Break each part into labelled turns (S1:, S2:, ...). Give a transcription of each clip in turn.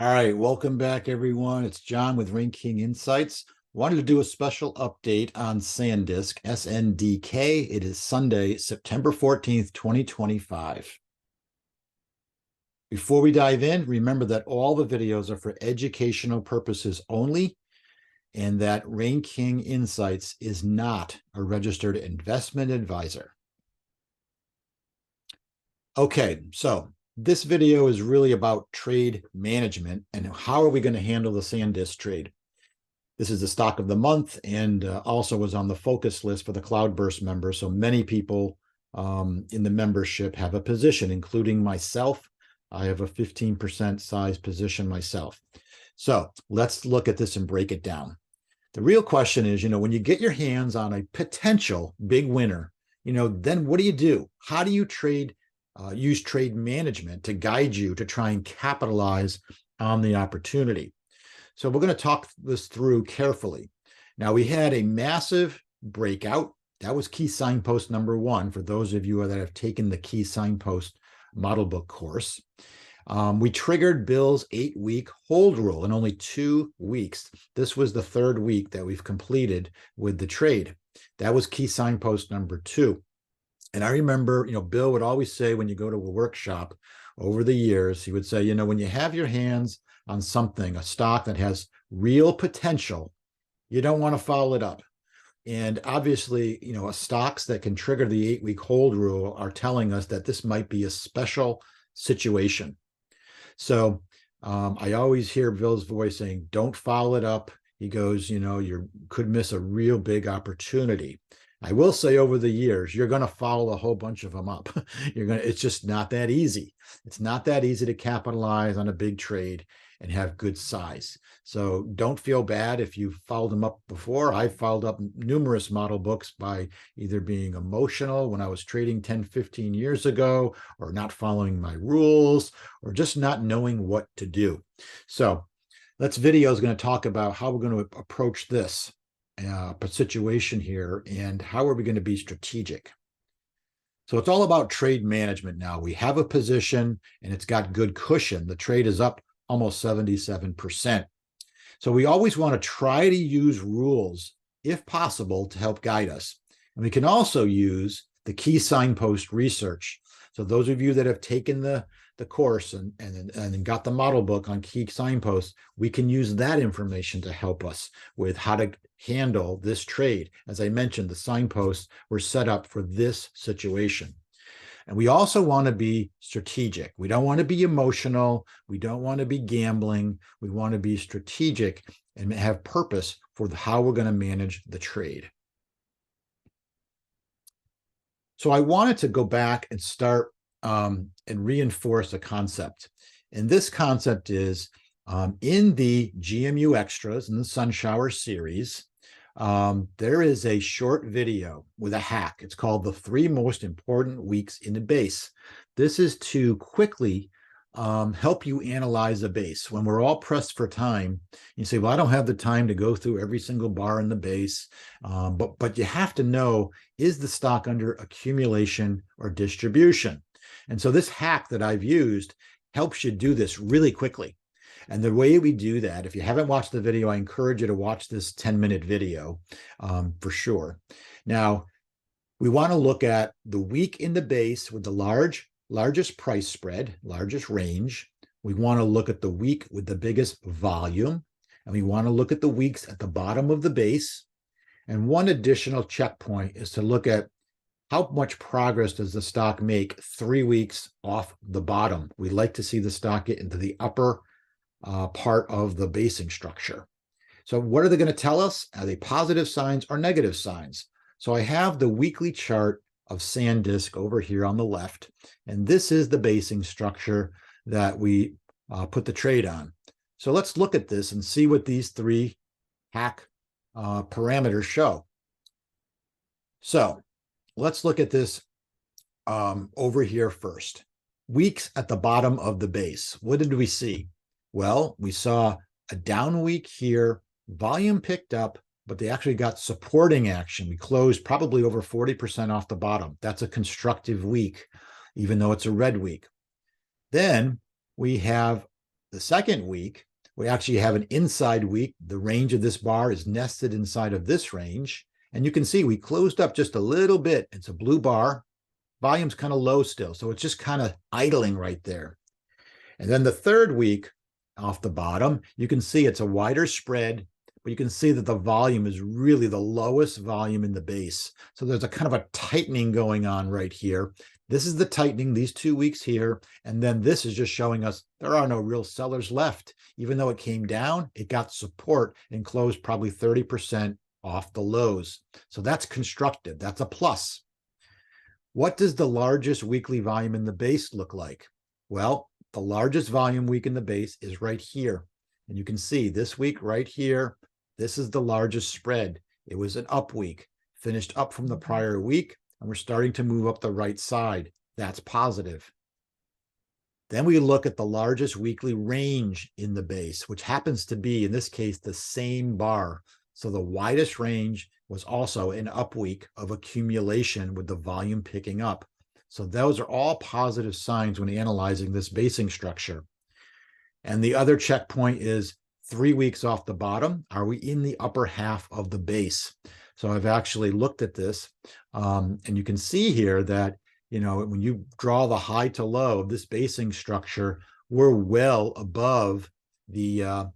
S1: All right, welcome back, everyone. It's John with Ring King Insights. Wanted to do a special update on SanDisk, SNDK. It is Sunday, September 14th, 2025. Before we dive in, remember that all the videos are for educational purposes only, and that Ring King Insights is not a registered investment advisor. Okay, so this video is really about trade management and how are we going to handle the SanDisk trade. This is the stock of the month and also was on the focus list for the Cloudburst members. So many people in the membership have a position, including myself. I have a 15% size position myself. So let's look at this and break it down. The real question is, when you get your hands on a potential big winner, then what do? How do you use trade management to guide you to try and capitalize on the opportunity? So we're going to talk this through carefully. Now, we had a massive breakout. That was key signpost number one for those of you that have taken the key signpost model book course. We triggered Bill's 8-week hold rule in only 2 weeks. This was the third week that we've completed with the trade. That was key signpost number two. And I remember, Bill would always say when you go to a workshop over the years, he would say, when you have your hands on something, a stock that has real potential, you don't want to follow it up. And obviously, stocks that can trigger the 8-week hold rule are telling us that this might be a special situation. So I always hear Bill's voice saying, don't follow it up. He goes, you could miss a real big opportunity. I will say over the years, you're going to follow a whole bunch of them up. It's just not that easy. It's not that easy to capitalize on a big trade and have good size. So don't feel bad if you followed them up before. I followed up numerous model books by either being emotional when I was trading 10, 15 years ago, or not following my rules, or just not knowing what to do. So this video is going to talk about how we're going to approach this situation here and how are we going to be strategic. So it's all about trade management now. We have a position and it's got good cushion. The trade is up almost 77%. So we always want to try to use rules, if possible, to help guide us. And we can also use the key signpost research. So those of you that have taken the course and got the model book on key signposts, we can use that information to help us with how to handle this trade. As I mentioned, the signposts were set up for this situation. And we also want to be strategic. We don't want to be emotional. We don't want to be gambling. We want to be strategic and have purpose for how we're going to manage the trade. So I wanted to go back and start and reinforce a concept. And this concept is in the GMU Extras in the Sun Shower series, there is a short video with a hack. It's called the 3 most important weeks in the base. This is to quickly help you analyze a base. When we're all pressed for time, you say, well, I don't have the time to go through every single bar in the base. But you have to know, is the stock under accumulation or distribution? And so this hack that I've used helps you do this really quickly. And the way we do that, if you haven't watched the video, I encourage you to watch this 10-minute video for sure. Now, we want to look at the week in the base with the largest price spread, largest range. We want to look at the week with the biggest volume. And we want to look at the weeks at the bottom of the base. And one additional checkpoint is to look at how much progress does the stock make 3 weeks off the bottom. We like to see the stock get into the upper part of the basing structure. So what are they going to tell us? Are they positive signs or negative signs? So I have the weekly chart of SanDisk over here on the left, and this is the basing structure that we put the trade on. So let's look at this and see what these 3 hack parameters show. So let's look at this over here first. Weeks at the bottom of the base. What did we see? Well, we saw a down week here, volume picked up, but they actually got supporting action. We closed probably over 40% off the bottom. That's a constructive week, even though it's a red week. Then we have The second week, we actually have an inside week. The range of this bar is nested inside of this range. And you can see we closed up just a little bit. It's a blue bar. Volume's kind of low still, so it's just kind of idling right there. And then the third week off the bottom, you can see it's a wider spread, but you can see that the volume is really the lowest volume in the base. So there's a kind of a tightening going on right here. This is the tightening, these 2 weeks here. And then this is just showing us there are no real sellers left. Even though it came down, it got support and closed probably 30% off the lows. So that's constructive. That's a plus. What does the largest weekly volume in the base look like? Well, the largest volume week in the base is right here. And you can see this week right here, this is the largest spread. It was an up week, finished up from the prior week, and we're starting to move up the right side. That's positive. Then we look at the largest weekly range in the base, which happens to be, in this case, the same bar. So the widest range was also an up week of accumulation with the volume picking up. So those are all positive signs when analyzing this basing structure. And the other checkpoint is 3 weeks off the bottom. Are we in the upper half of the base? So I've actually looked at this, and you can see here that, you know, when you draw the high to low of this basing structure, we're well above the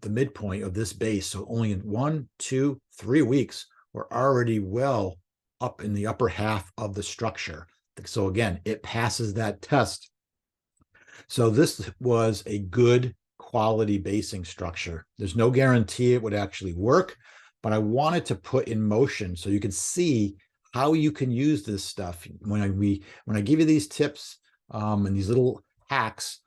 S1: midpoint of this base. So only in 1, 2, 3 weeks, we're already well up in the upper half of the structure. So again, it passes that test. So this was a good quality basing structure. There's no guarantee it would actually work, but I wanted to put in motion so you can see how you can use this stuff. When I give you these tips and these little hacks,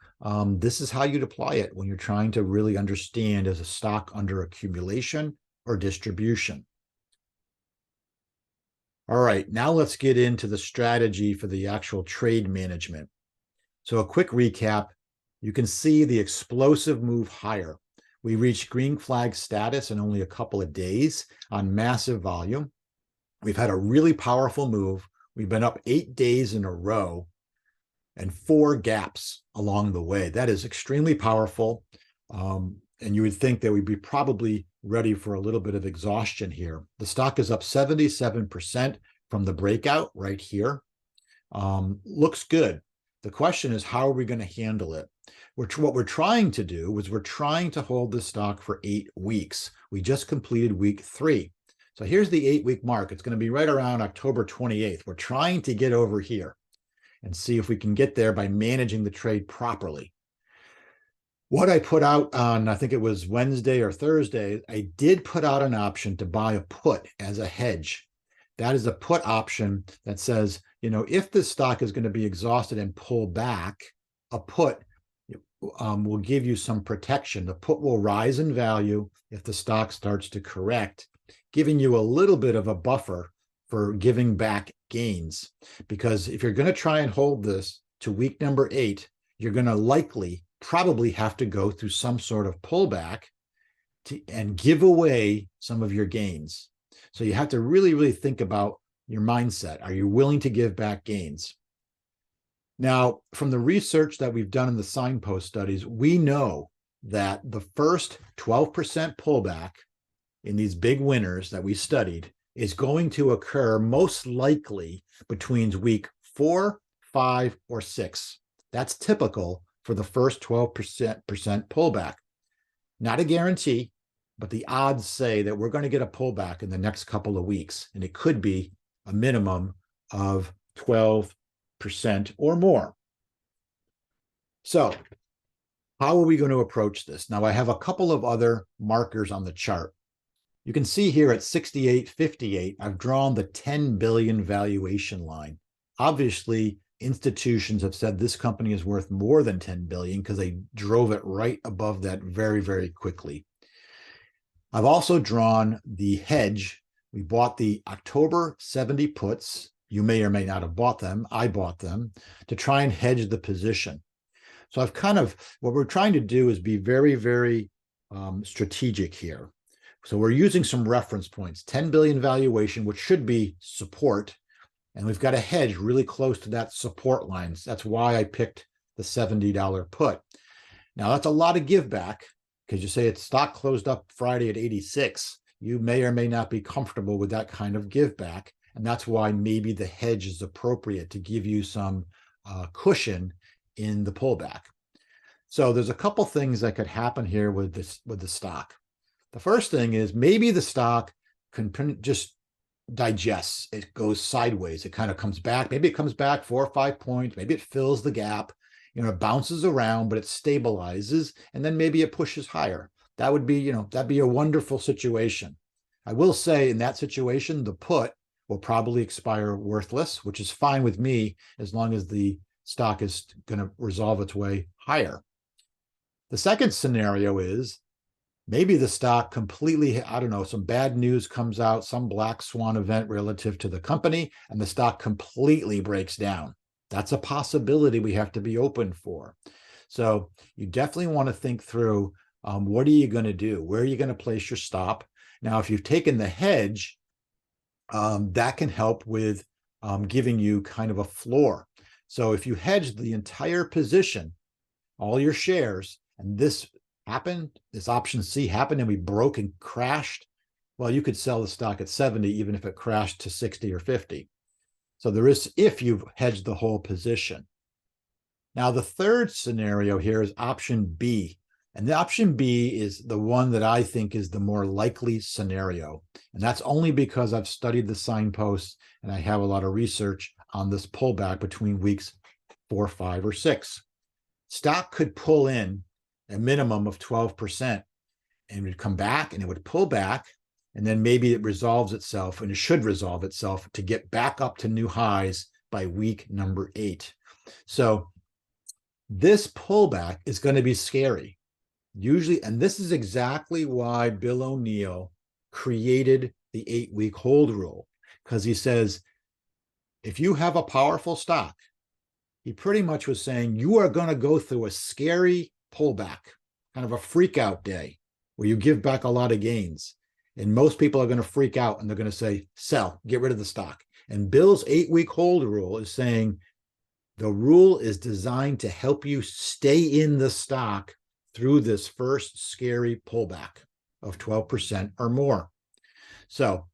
S1: this is how you'd apply it when you're trying to really understand is a stock under accumulation or distribution. All right, now let's get into the strategy for the actual trade management. So a quick recap, you can see the explosive move higher. We reached green flag status in only a couple of days on massive volume. We've had a really powerful move. We've been up 8 days in a row and 4 gaps along the way. That is extremely powerful. And you would think that we'd be probably ready for a little bit of exhaustion here. The stock is up 77% from the breakout right here. Looks good. The question is, how are we going to handle it? What we're trying to do is we're trying to hold the stock for 8 weeks. We just completed week 3. So here's the 8-week mark. It's going to be right around October 28th. We're trying to get over here and see if we can get there by managing the trade properly. What I put out on, I think it was Wednesday or Thursday, I did put out an option to buy a put as a hedge. That is a put option that says, you know, if this stock is going to be exhausted and pull back, a put will give you some protection. The put will rise in value if the stock starts to correct, giving you a little bit of a buffer for giving back gains. Because if you're going to try and hold this to week number 8, you're going to probably have to go through some sort of pullback and give away some of your gains. So you have to really, really think about your mindset. Are you willing to give back gains? Now, from the research that we've done in the signpost studies, we know that the first 12% pullback in these big winners that we studied is going to occur most likely between week 4, 5, or 6. That's typical for the first 12% pullback. Not a guarantee, but the odds say that we're going to get a pullback in the next couple of weeks, and it could be a minimum of 12% or more. So how are we going to approach this? Now, I have a couple of other markers on the chart. You can see here at 68.58, I've drawn the 10 billion valuation line. Obviously, institutions have said this company is worth more than 10 billion because they drove it right above that very, very quickly. I've also drawn the hedge. We bought the October 70 puts. You may or may not have bought them. I bought them to try and hedge the position. So what we're trying to do is be very, very strategic here. So we're using some reference points, 10 billion valuation, which should be support. And we've got a hedge really close to that support line. That's why I picked the $70 put. Now, that's a lot of give back because you say its stock closed up Friday at 86. You may or may not be comfortable with that kind of give back. And that's why maybe the hedge is appropriate to give you some cushion in the pullback. So there's a couple things that could happen here with the stock. The first thing is maybe the stock can just digests. It goes sideways. It kind of comes back. Maybe it comes back 4 or 5 points. Maybe it fills the gap. It bounces around, but it stabilizes, and then maybe it pushes higher. That would be, that'd be a wonderful situation. I will say in that situation, the put will probably expire worthless, which is fine with me as long as the stock is going to resolve its way higher. The second scenario is maybe the stock completely, I don't know, some bad news comes out, some black swan event relative to the company, and the stock completely breaks down. That's a possibility we have to be open for. So you definitely want to think through, what are you going to do? Where are you going to place your stop? Now, if you've taken the hedge, that can help with giving you kind of a floor. So if you hedge the entire position, all your shares, and this happened, this option C happened, and we broke and crashed, well, you could sell the stock at 70, even if it crashed to 60 or 50. So there is, if you've hedged the whole position. Now, the third scenario here is option B. And the option B is the one that I think is the more likely scenario. And that's only because I've studied the signposts and I have a lot of research on this pullback between weeks 4, 5, or 6. Stock could pull in a minimum of 12%, and it would come back and it would pull back, and then maybe it resolves itself, and it should resolve itself to get back up to new highs by week number 8. So this pullback is going to be scary. Usually, and this is exactly why Bill O'Neill created the 8-week hold rule, because he says, if you have a powerful stock, he pretty much was saying you are going to go through a scary pullback, kind of a freak out day where you give back a lot of gains. And most people are going to freak out and they're going to say, sell, get rid of the stock. And Bill's 8-week hold rule is saying the rule is designed to help you stay in the stock through this first scary pullback of 12% or more. So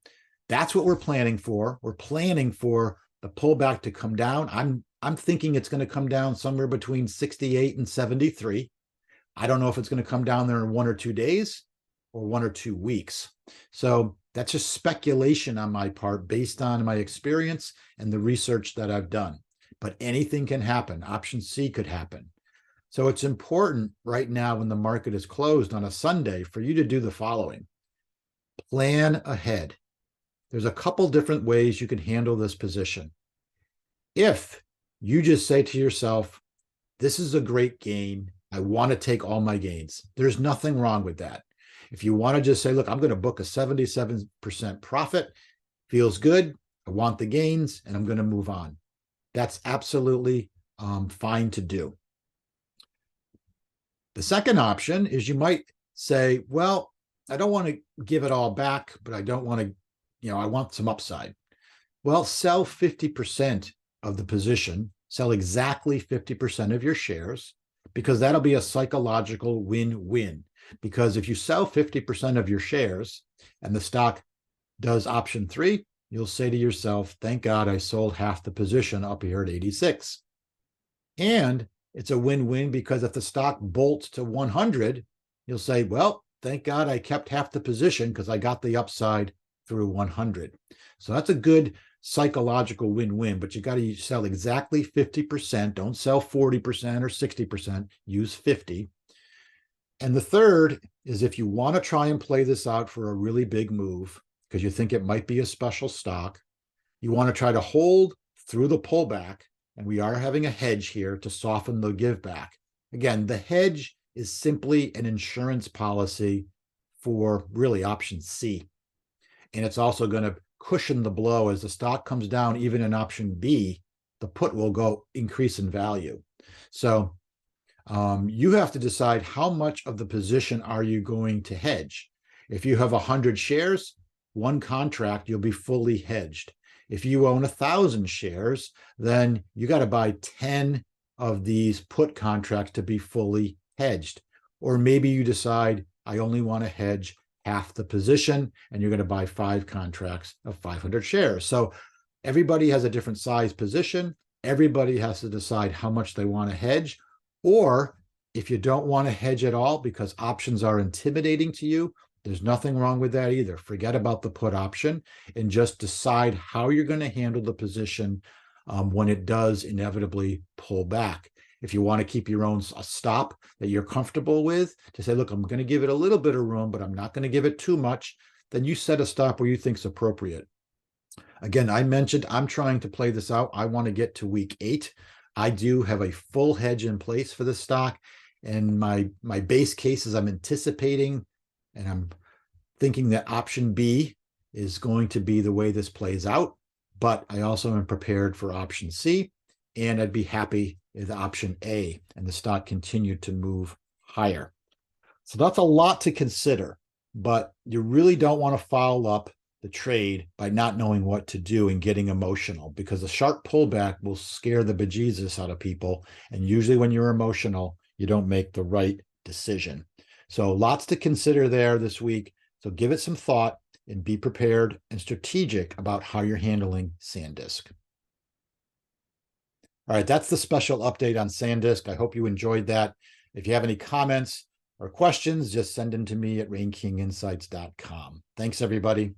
S1: that's what we're planning for. We're planning for the pullback to come down. I'm thinking it's going to come down somewhere between 68 and 73. I don't know if it's going to come down there in 1 or 2 days or 1 or 2 weeks. So that's just speculation on my part based on my experience and the research that I've done. But anything can happen. Option C could happen. So it's important right now when the market is closed on a Sunday for you to do the following. Plan ahead. There's a couple different ways you can handle this position. If you just say to yourself, this is a great gain, I want to take all my gains, there's nothing wrong with that. If you want to just say, look, I'm going to book a 77% profit, feels good, I want the gains, and I'm going to move on. That's absolutely fine to do. The second option is you might say, well, I don't want to give it all back, but I don't want to, I want some upside. Well, sell 50% of the position, sell exactly 50% of your shares, because that'll be a psychological win-win. Because if you sell 50% of your shares and the stock does option 3, you'll say to yourself, thank God I sold half the position up here at 86. And it's a win-win because if the stock bolts to 100, you'll say, well, thank God I kept half the position because I got the upside through 100. So that's a good psychological win-win, but you got to sell exactly 50%. Don't sell 40% or 60%, use 50. And the third is if you want to try and play this out for a really big move, because you think it might be a special stock, you want to try to hold through the pullback, and we are having a hedge here to soften the give back. Again, the hedge is simply an insurance policy for really option C. And it's also going to cushion the blow as the stock comes down. Even in option B, the put will go increase in value. So you have to decide how much of the position are you going to hedge. If you have 100 shares, one contract, you'll be fully hedged. If you own 1,000 shares, then you got to buy 10 of these put contracts to be fully hedged. Or maybe you decide, I only want to hedge half the position, and you're going to buy 5 contracts of 500 shares. So everybody has a different size position. Everybody has to decide how much they want to hedge. Or if you don't want to hedge at all because options are intimidating to you, there's nothing wrong with that either. Forget about the put option and just decide how you're going to handle the position when it does inevitably pull back. If you want to keep your own stop that you're comfortable with, to say, look, I'm going to give it a little bit of room, but I'm not going to give it too much, then you set a stop where you think is appropriate. Again, I mentioned I'm trying to play this out. I want to get to week 8. I do have a full hedge in place for this stock. And my base case is I'm anticipating and I'm thinking that option B is going to be the way this plays out. But I also am prepared for option C. And I'd be happy with option A and the stock continued to move higher. So that's a lot to consider, but you really don't want to foul up the trade by not knowing what to do and getting emotional, because a sharp pullback will scare the bejesus out of people. And usually when you're emotional, you don't make the right decision. So lots to consider there this week. So give it some thought and be prepared and strategic about how you're handling SanDisk. All right, that's the special update on SanDisk. I hope you enjoyed that. If you have any comments or questions, just send them to me at rainkinginsights.com. Thanks, everybody.